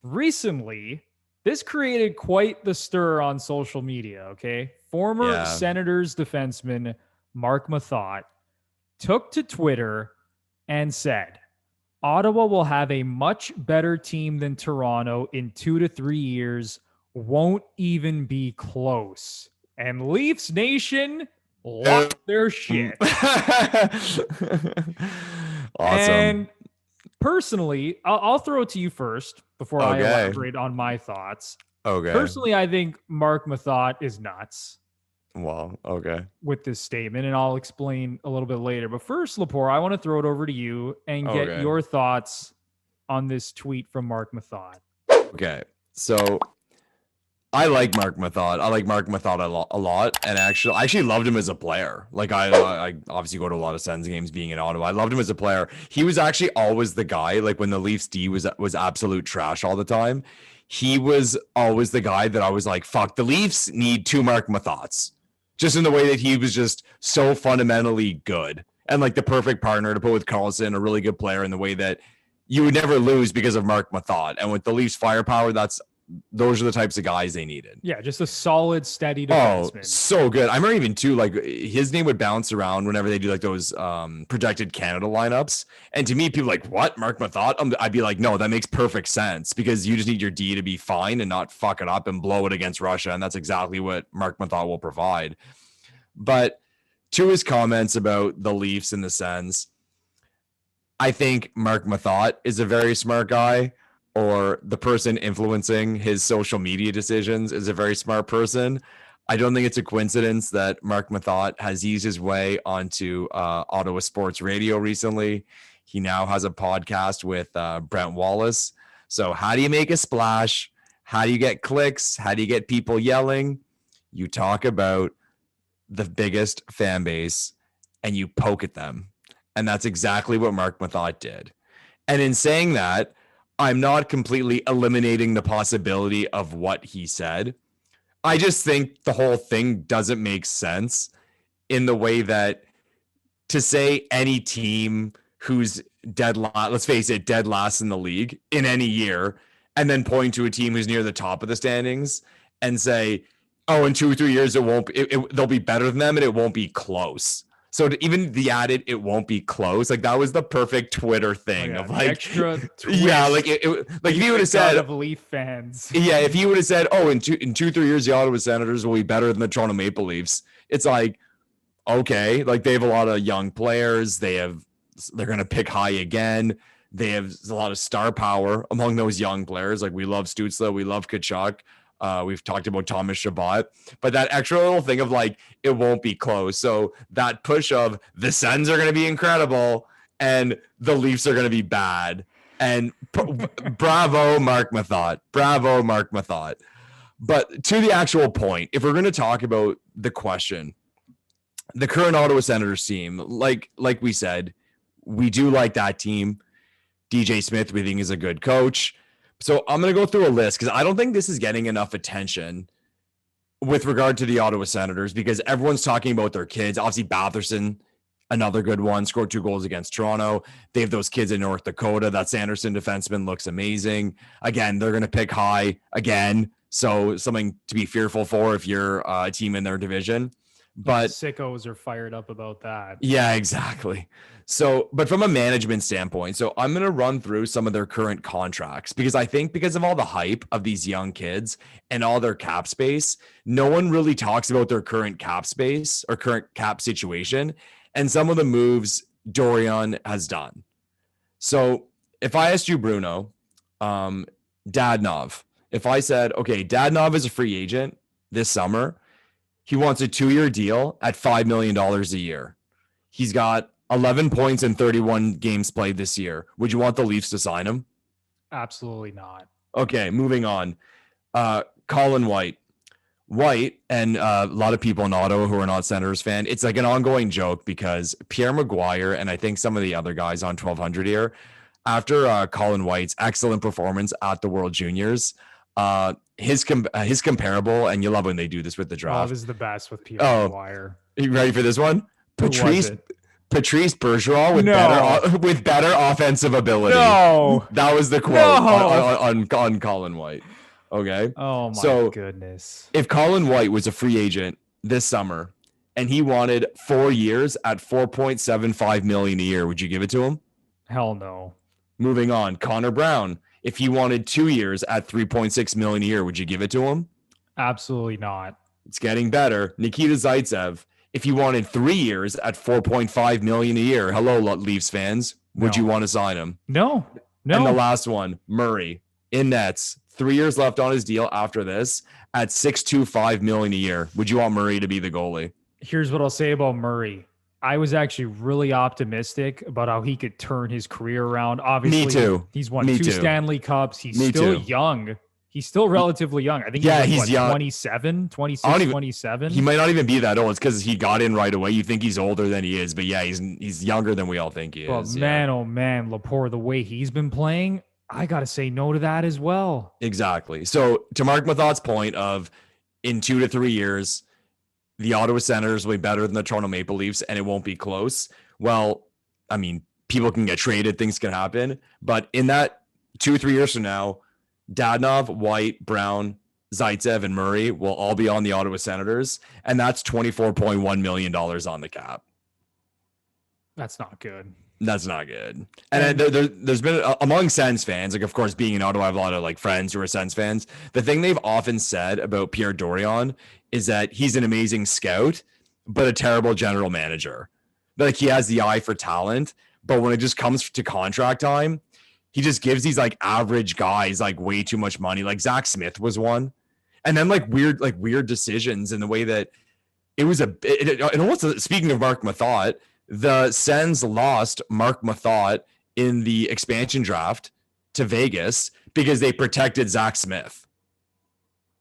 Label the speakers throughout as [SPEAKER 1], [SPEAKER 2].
[SPEAKER 1] recently, this created quite the stir on social media, okay? Former
[SPEAKER 2] Yeah.
[SPEAKER 1] Senators defenseman Marc Methot took to Twitter and said, Ottawa will have a much better team than Toronto in 2 to 3 years. Won't even be close. And Leafs Nation lost their shit.
[SPEAKER 2] Awesome.
[SPEAKER 1] And personally, I'll throw it to you first before I elaborate on my thoughts.
[SPEAKER 2] Okay.
[SPEAKER 1] Personally, I think Marc Methot is nuts.
[SPEAKER 2] Wow. Okay.
[SPEAKER 1] With this statement, and I'll explain a little bit later. But first, Lepore, I want to throw it over to you and get your thoughts on this tweet from Marc Methot.
[SPEAKER 2] Okay. So I like Marc Methot. I like Marc Methot a lot. And I actually loved him as a player. Like I obviously go to a lot of Sens games being in Ottawa. I loved him as a player. He was actually always the guy, like when the Leafs D was absolute trash all the time. He was always the guy that I was like, fuck, the Leafs need 2 Marc Methots. Just in the way that he was just so fundamentally good and like the perfect partner to put with Karlsson, a really good player in the way that you would never lose because of Marc Methot. And with the Leafs firepower, those are the types of guys they needed.
[SPEAKER 1] Yeah, just a solid, steady defenseman.
[SPEAKER 2] Oh, so good. I remember even too, like his name would bounce around whenever they do like those projected Canada lineups. And to me, people like, what, Marc Methot? I'd be like, no, that makes perfect sense because you just need your D to be fine and not fuck it up and blow it against Russia. And that's exactly what Marc Methot will provide. But to his comments about the Leafs and the Sens, I think Marc Methot is a very smart guy, or the person influencing his social media decisions is a very smart person. I don't think it's a coincidence that Marc Methot has eased his way onto Ottawa Sports Radio recently. He now has a podcast with Brent Wallace. So how do you make a splash? How do you get clicks? How do you get people yelling? You talk about the biggest fan base and you poke at them. And that's exactly what Marc Methot did. And in saying that, I'm not completely eliminating the possibility of what he said. I just think the whole thing doesn't make sense in the way that to say any team who's dead last, let's face it, dead last in the league in any year, and then point to a team who's near the top of the standings and say, oh, in 2 or 3 years, they'll be better than them and it won't be close. So even the added, it won't be close. Like that was the perfect Twitter thing of like
[SPEAKER 1] extra twist.
[SPEAKER 2] Yeah, like like if he would have said
[SPEAKER 1] of Leaf fans.
[SPEAKER 2] Yeah, if he would have said, oh, in 2-3 years, the Ottawa Senators will be better than the Toronto Maple Leafs. It's like, okay, like they have a lot of young players. They're gonna pick high again. They have a lot of star power among those young players. Like we love Stützle, we love Tkachuk. We've talked about Thomas Chabot, but that extra little thing of like, it won't be close. So that push of the Sens are going to be incredible and the Leafs are going to be bad. And bravo, Marc Methot. Bravo, Marc Methot. But to the actual point, if we're going to talk about the question, the current Ottawa Senators team, like we said, we do like that team. DJ Smith, we think, is a good coach. So I'm going to go through a list because I don't think this is getting enough attention with regard to the Ottawa Senators because everyone's talking about their kids. Obviously, Batherson, another good one, scored 2 goals against Toronto. They have those kids in North Dakota. That Sanderson defenseman looks amazing. Again, they're going to pick high again. So something to be fearful for if you're a team in their division. But
[SPEAKER 1] sickos are fired up about that.
[SPEAKER 2] Yeah, exactly. So, but from a management standpoint, so I'm going to run through some of their current contracts because I think because of all the hype of these young kids and all their cap space, no one really talks about their current cap space or current cap situation and some of the moves Dorion has done. So if I asked you, Bruno, Dadonov, if I said, okay, Dadonov is a free agent this summer, he wants a 2-year deal at $5 million a year. He's got 11 points in 31 games played this year. Would you want the Leafs to sign him?
[SPEAKER 1] Absolutely not.
[SPEAKER 2] Okay, moving on. Colin White. White and a lot of people in Ottawa who are not Senators fan, it's like an ongoing joke because Pierre Maguire and I think some of the other guys on 1200 here, after Colin White's excellent performance at the World Juniors, his comparable, and you love when they do this with the draft.
[SPEAKER 1] Love is the best with Pierre Maguire.
[SPEAKER 2] Are you ready for this one? Patrice Bergeron with better offensive ability.
[SPEAKER 1] No,
[SPEAKER 2] that was the quote on Colin White. Okay.
[SPEAKER 1] Oh my goodness.
[SPEAKER 2] If Colin White was a free agent this summer and he wanted 4 years at $4.75 million a year, would you give it to him?
[SPEAKER 1] Hell no.
[SPEAKER 2] Moving on, Connor Brown. If he wanted 2 years at $3.6 million a year, would you give it to him?
[SPEAKER 1] Absolutely not.
[SPEAKER 2] It's getting better. Nikita Zaitsev. If he wanted 3 years at $4.5 million a year, hello, Leafs fans, would you want to sign him?
[SPEAKER 1] No.
[SPEAKER 2] And the last one, Murray in nets, 3 years left on his deal after this at $6.25 million a year. Would you want Murray to be the goalie?
[SPEAKER 1] Here's what I'll say about Murray. I was actually really optimistic about how he could turn his career around. Obviously,
[SPEAKER 2] me too.
[SPEAKER 1] He's won 2 Stanley Cups. He's still young. He's still relatively young. I think he's young. 27, 26, 27.
[SPEAKER 2] He might not even be that old. It's because he got in right away. You think he's older than he is, but yeah, he's younger than we all think he is.
[SPEAKER 1] Man, oh man, Lepore, the way he's been playing, I got to say no to that as well.
[SPEAKER 2] Exactly. So to Marc Methot's point of in 2 to 3 years, the Ottawa Senators will be better than the Toronto Maple Leafs and it won't be close. Well, I mean, people can get traded, things can happen. But in that 2 or 3 years from now, Dadonov, White, Brown, Zaitsev, and Murray will all be on the Ottawa Senators. And that's $24.1 million on the cap.
[SPEAKER 1] That's not good.
[SPEAKER 2] That's not good. And there's been among Sens fans, like, of course, being in Ottawa, I have a lot of like friends who are Sens fans. The thing they've often said about Pierre Dorion is that he's an amazing scout, but a terrible general manager. Like, he has the eye for talent, but when it just comes to contract time, he just gives these like average guys like way too much money. Like Zach Smith was one. And then like weird decisions in the way that it was and also, speaking of Marc Methot, the Sens lost Marc Methot in the expansion draft to Vegas because they protected Zach Smith.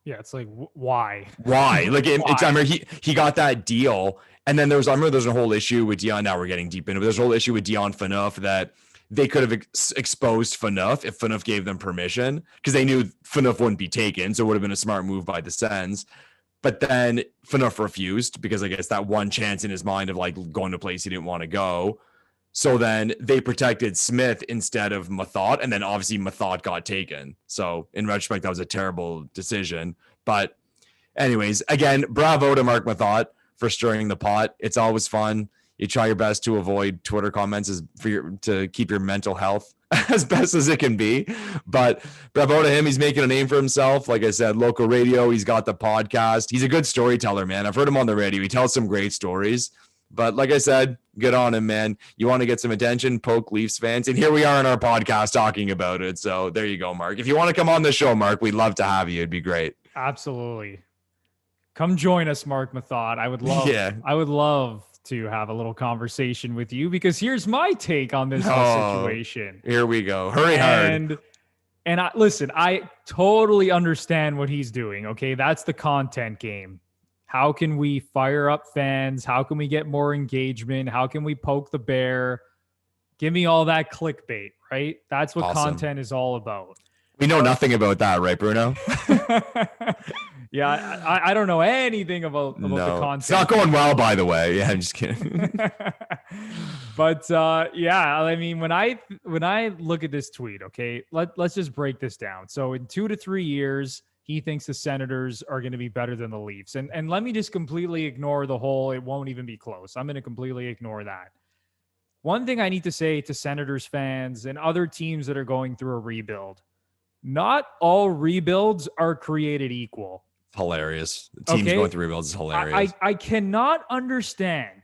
[SPEAKER 1] Yeah, it's like, why?
[SPEAKER 2] Why? Like, I remember he got that deal, and then there's a whole issue with Dion. Now we're getting deep into it. There's a whole issue with Dion Phaneuf that they could have exposed Phaneuf if Phaneuf gave them permission, because they knew Phaneuf wouldn't be taken, so it would have been a smart move by the Sens. But then Phaneuf refused because I guess that one chance in his mind of like going to a place he didn't want to go. So then they protected Smith instead of Mathot, and then obviously Mathot got taken. So in retrospect, that was a terrible decision. But anyways, again, bravo to Marc Methot for stirring the pot. It's always fun. You try your best to avoid Twitter comments to keep your mental health as best as it can be. But bravo to him. He's making a name for himself. Like I said, local radio. He's got the podcast. He's a good storyteller, man. I've heard him on the radio. He tells some great stories. But like I said, good on him, man. You want to get some attention, poke Leafs fans. And here we are in our podcast talking about it. So there you go, Mark. If you want to come on the show, Mark, we'd love to have you. It'd be great.
[SPEAKER 1] Absolutely. Come join us, Marc Methot. I would love to have a little conversation with you, because here's my take on this whole situation.
[SPEAKER 2] Here we go. Hurry hard.
[SPEAKER 1] And I totally understand what he's doing. Okay. That's the content game. How can we fire up fans? How can we get more engagement? How can we poke the bear? Give me all that clickbait, right? That's what content is all about.
[SPEAKER 2] We know nothing about that, right, Bruno?
[SPEAKER 1] Yeah, I don't know anything about the content.
[SPEAKER 2] It's not going well, by the way. Yeah, I'm just kidding.
[SPEAKER 1] But yeah, I mean, when I look at this tweet, okay, let's just break this down. So in 2 to 3 years, he thinks the Senators are going to be better than the Leafs. And let me just completely ignore the whole, it won't even be close. I'm going to completely ignore that. One thing I need to say to Senators fans and other teams that are going through a rebuild, not all rebuilds are created equal.
[SPEAKER 2] It's hilarious. Teams going through rebuilds is hilarious.
[SPEAKER 1] I cannot understand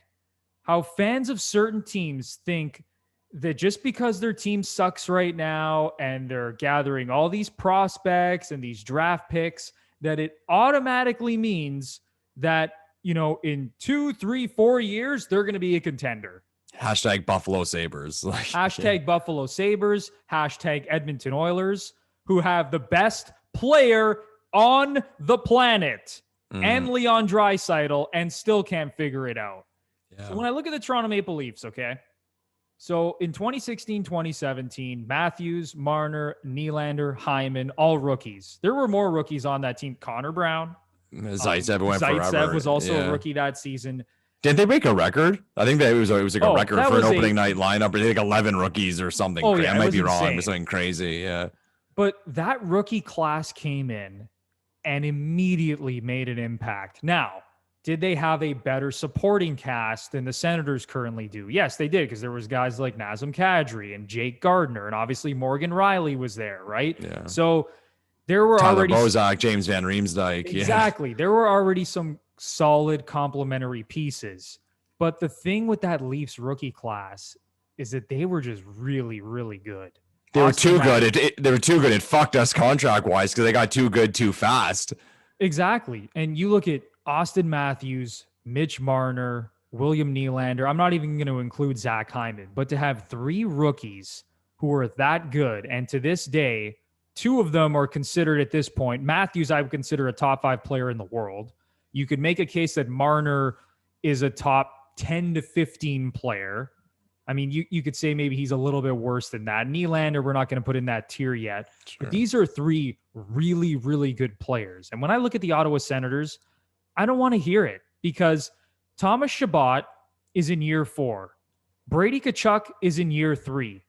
[SPEAKER 1] how fans of certain teams think that just because their team sucks right now and they're gathering all these prospects and these draft picks, that it automatically means that, you know, in 2, 3, 4 years, they're going to be a contender.
[SPEAKER 2] Hashtag Buffalo Sabres.
[SPEAKER 1] Hashtag Buffalo Sabres. Hashtag Edmonton Oilers, who have the best player on the planet and Leon Draisaitl and still can't figure it out. Yeah. So when I look at the Toronto Maple Leafs, okay, so in 2016, 2017, Matthews, Marner, Nylander, Hyman, all rookies. There were more rookies on that team. Connor Brown.
[SPEAKER 2] Zaitsev went forever.
[SPEAKER 1] Zaitsev was also a rookie that season.
[SPEAKER 2] Didn't they break a record? I think that it was like a record for an opening night lineup. Or like 11 rookies or something.
[SPEAKER 1] Oh, yeah,
[SPEAKER 2] I might be wrong.
[SPEAKER 1] insane.
[SPEAKER 2] It's something crazy. Yeah.
[SPEAKER 1] But that rookie class came in and immediately made an impact. Now, did they have a better supporting cast than the Senators currently do? Yes, they did, because there was guys like Nazem Kadri and Jake Gardiner, and obviously Morgan Riley was there, right?
[SPEAKER 2] Yeah.
[SPEAKER 1] So there were
[SPEAKER 2] Tyler
[SPEAKER 1] already
[SPEAKER 2] Bozak, James Van Riemsdyk.
[SPEAKER 1] Exactly. There were already some solid complementary pieces. But the thing with that Leafs rookie class is that they were just really, really good.
[SPEAKER 2] They were too good. They were too good. It fucked us contract-wise because they got too good too fast.
[SPEAKER 1] Exactly. And you look at Austin Matthews, Mitch Marner, William Nylander. I'm not even going to include Zach Hyman, but to have 3 rookies who are that good, and to this day, 2 of them are considered at this point. Matthews, I would consider a top 5 player in the world. You could make a case that Marner is a top 10 to 15 player. I mean, you could say maybe he's a little bit worse than that. Nylander, we're not going to put in that tier yet. Sure. But these are 3 really, really good players. And when I look at the Ottawa Senators, I don't want to hear it, because Thomas Chabot is in year 4. Brady Tkachuk is in year 3.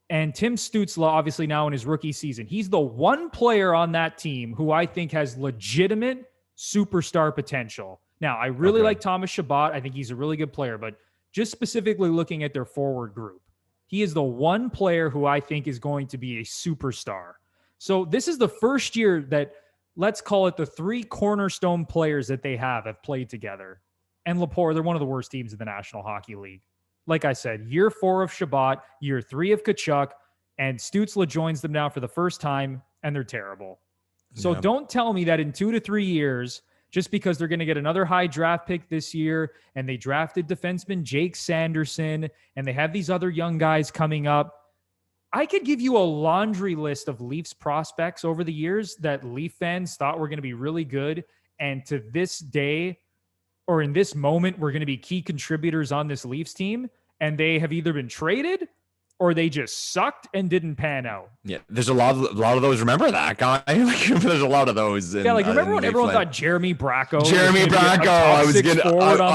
[SPEAKER 1] And Tim Stützle, obviously now in his rookie season, he's the one player on that team who I think has legitimate superstar potential. Now, I really like Thomas Chabot. I think he's a really good player, but just specifically looking at their forward group, he is the one player who I think is going to be a superstar. So this is the first year that, let's call it, the 3 cornerstone players that they have played together. And Lepore, they're one of the worst teams in the National Hockey League. Like I said, year 4 of Chabot, year 3 of Tkachuk, and Stützle joins them now for the first time, and they're terrible. So don't tell me that in 2 to 3 years, just because they're going to get another high draft pick this year, and they drafted defenseman Jake Sanderson, and they have these other young guys coming up. I could give you a laundry list of Leafs prospects over the years that Leaf fans thought were going to be really good, and to this day, or in this moment, we're going to be key contributors on this Leafs team, and they have either been traded or they just sucked and didn't pan out.
[SPEAKER 2] Yeah, there's a lot of those. Remember that guy? There's a lot of those.
[SPEAKER 1] Remember when everyone thought Jeremy Bracco?
[SPEAKER 2] I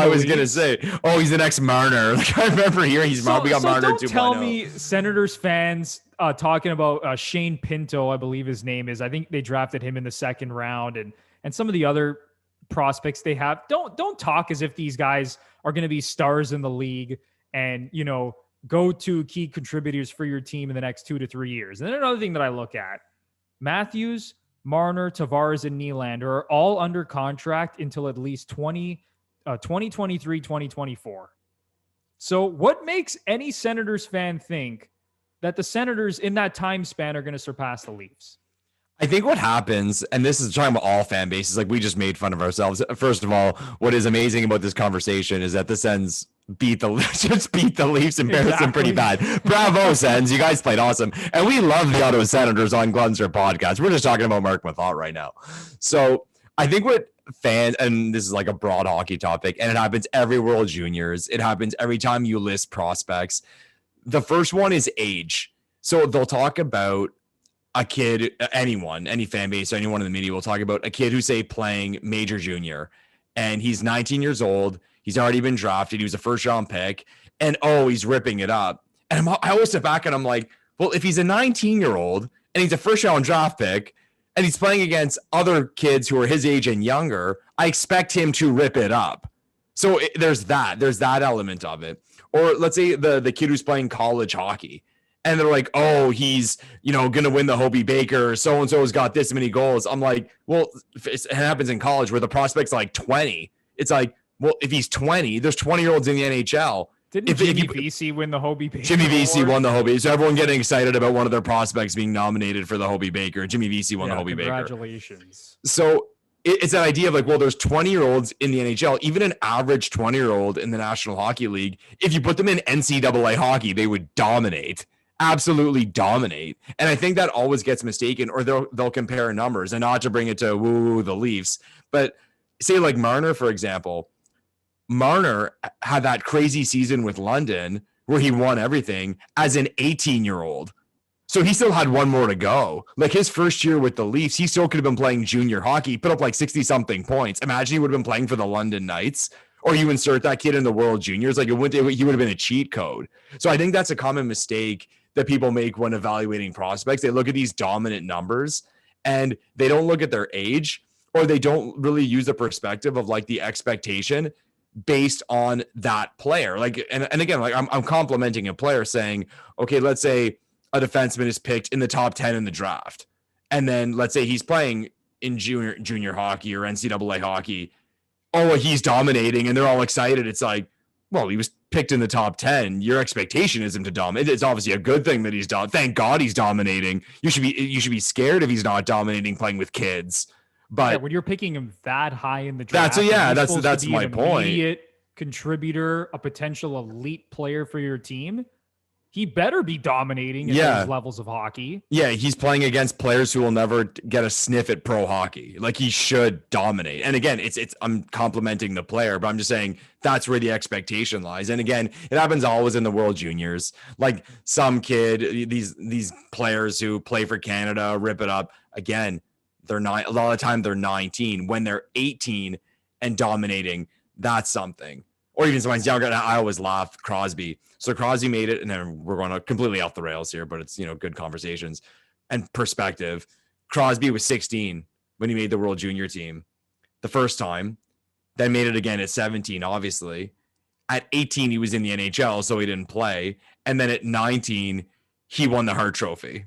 [SPEAKER 2] was gonna say, oh, he's the next Marner. Like, I remember hearing we got Marner 2.0.
[SPEAKER 1] Don't tell me Senators fans talking about Shane Pinto, I believe his name is. I think they drafted him in the 2nd round, and some of the other prospects they have. Don't talk as if these guys are going to be stars in the league and, go to key contributors for your team in the next 2 to 3 years. And then another thing that I look at, Matthews, Marner, Tavares, and Nylander are all under contract until at least 2023, 2024. So what makes any Senators fan think that the Senators in that time span are going to surpass the Leafs?
[SPEAKER 2] I think what happens, and this is talking about all fan bases, like we just made fun of ourselves. First of all, what is amazing about this conversation is that the Sens beat the Leafs, embarrassed them pretty bad. Bravo, Sens. You guys played awesome. And we love the Ottawa Senators on Gluttons Podcast. We're just talking about Marc Methot right now. So I think what fans, and this is like a broad hockey topic, and it happens every World Juniors. It happens every time you list prospects. The first one is age. So they'll talk about a kid, anyone, any fan base, anyone in the media will talk about a kid who's, say, playing major junior, and he's 19 years old. He's already been drafted. He was a 1st-round pick, and he's ripping it up. And I always step back and I'm like, well, if he's a 19-year-old and he's a 1st-round draft pick and he's playing against other kids who are his age and younger, I expect him to rip it up. So there's that element of it. Or let's say the kid who's playing college hockey, and they're like, oh, he's, going to win the Hobey Baker. So-and-so's got this many goals. I'm like, well, it happens in college where the prospect's like 20. It's like, well, if he's 20, there's 20-year-olds in the NHL.
[SPEAKER 1] Didn't Jimmy Vesey win the Hobey Baker?
[SPEAKER 2] Jimmy Vesey won the Hobey. So everyone getting excited about one of their prospects being nominated for the Hobey Baker. Jimmy Vesey won the Hobey Baker.
[SPEAKER 1] Congratulations.
[SPEAKER 2] So it's that idea of like, well, there's 20-year-olds in the NHL, even an average 20-year-old in the National Hockey League. If you put them in NCAA hockey, they would dominate. Absolutely dominate. And I think that always gets mistaken, or they'll compare numbers, and not to bring it to the Leafs, but say like Marner, for example. Marner had that crazy season with London where he won everything as an 18-year-old. So he still had one more to go. Like his first year with the Leafs, he still could have been playing junior hockey, put up like 60 something points. Imagine he would have been playing for the London Knights or you insert that kid in the World Juniors, like he would have been a cheat code. So I think that's a common mistake that people make when evaluating prospects. They look at these dominant numbers and they don't look at their age, or they don't really use the perspective of like the expectation based on that player. Like, and again, like I'm complimenting a player saying, okay, let's say a defenseman is picked in the top 10 in the draft. And then let's say he's playing in junior hockey or NCAA hockey. Oh, he's dominating and they're all excited. It's like, well, he was picked in the top 10. Your expectation is him to dominate. It's obviously a good thing that he's thank God he's dominating. You should be scared if he's not dominating playing with kids. But
[SPEAKER 1] yeah, when you're picking him that high in the draft,
[SPEAKER 2] that's my point.
[SPEAKER 1] Immediate contributor, a potential elite player for your team. He better be dominating at those levels of hockey.
[SPEAKER 2] Yeah, he's playing against players who will never get a sniff at pro hockey. Like, he should dominate. And again, it's I'm complimenting the player, but I'm just saying that's where the expectation lies. And again, it happens always in the World Juniors. Like, some kid, these players who play for Canada, rip it up. Again, a lot of the time they're 19. When they're 18 and dominating, that's something. Or even sometimes younger. I always laugh, Crosby. So Crosby made it, and then we're going to completely off the rails here, but it's, good conversations and perspective. Crosby was 16 when he made the World Junior team the first time, then made it again at 17, obviously. At 18, he was in the NHL, so he didn't play. And then at 19, he won the Hart Trophy.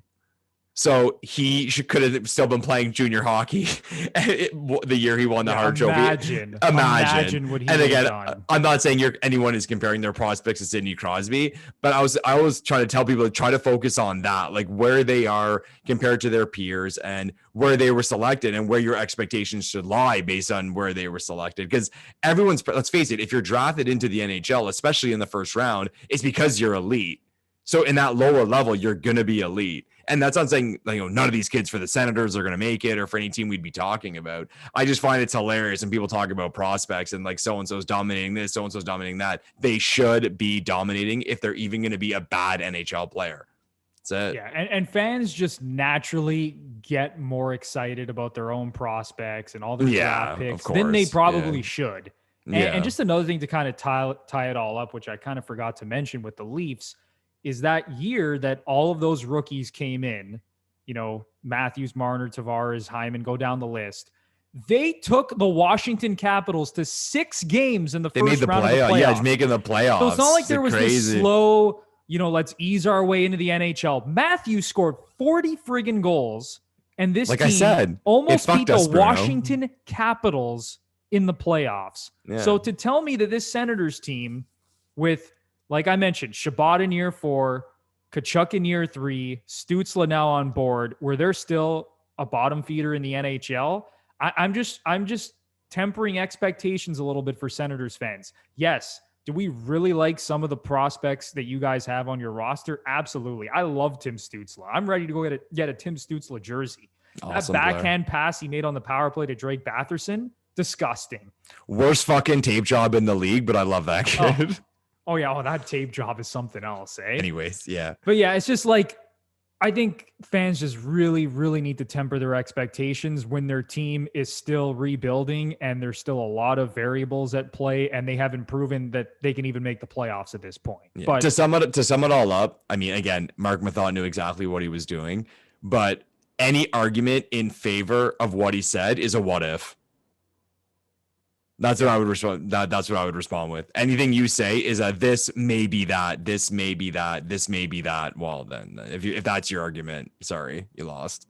[SPEAKER 2] So he could have still been playing junior hockey the year he won the Hart Trophy. Imagine what he would have done. I'm not saying anyone is comparing their prospects to Sidney Crosby, but I always try to tell people to try to focus on that, like where they are compared to their peers and where they were selected and where your expectations should lie based on where they were selected. Because let's face it, if you're drafted into the NHL, especially in the first round, it's because you're elite. So in that lower level, you're going to be elite. And that's not saying, none of these kids for the Senators are going to make it or for any team we'd be talking about. I just find it's hilarious when people talk about prospects and like so-and-so's dominating this, so-and-so's dominating that. They should be dominating if they're even going to be a bad NHL player. That's it.
[SPEAKER 1] Yeah, and fans just naturally get more excited about their own prospects and all their draft picks than they probably should. And just another thing to kind of tie it all up, which I kind of forgot to mention with the Leafs, is that year that all of those rookies came in, Matthews, Marner, Tavares, Hyman, go down the list. They took the Washington Capitals to 6 games in the first round of the playoffs.
[SPEAKER 2] Yeah, it's making the playoffs.
[SPEAKER 1] So it's not like there was this slow, let's ease our way into the NHL. Matthews scored 40 friggin' goals, and this team almost beat the Washington Capitals in the playoffs. Yeah. So to tell me that this Senators team with, like I mentioned, Shabbat in year 4, Tkachuk in year 3, Stützle now on board, where they're still a bottom feeder in the NHL. I'm just tempering expectations a little bit for Senators fans. Yes, do we really like some of the prospects that you guys have on your roster? Absolutely. I love Tim Stützle. I'm ready to go get a Tim Stützle jersey. Awesome, that backhand pass he made on the power play to Drake Batherson, disgusting.
[SPEAKER 2] Worst fucking tape job in the league, but I love that kid.
[SPEAKER 1] Oh, yeah. Oh, that tape job is something else, eh?
[SPEAKER 2] Anyways, yeah.
[SPEAKER 1] But yeah, it's just like, I think fans just really, really need to temper their expectations when their team is still rebuilding and there's still a lot of variables at play and they haven't proven that they can even make the playoffs at this point.
[SPEAKER 2] Yeah.
[SPEAKER 1] But
[SPEAKER 2] to sum it all up, I mean, again, Marc Methot knew exactly what he was doing, but any argument in favor of what he said is a what if. That's what I would respond. That's what I would respond with. Anything you say is a this may be that, this may be that, this may be that. Well, then if that's your argument, sorry, you lost.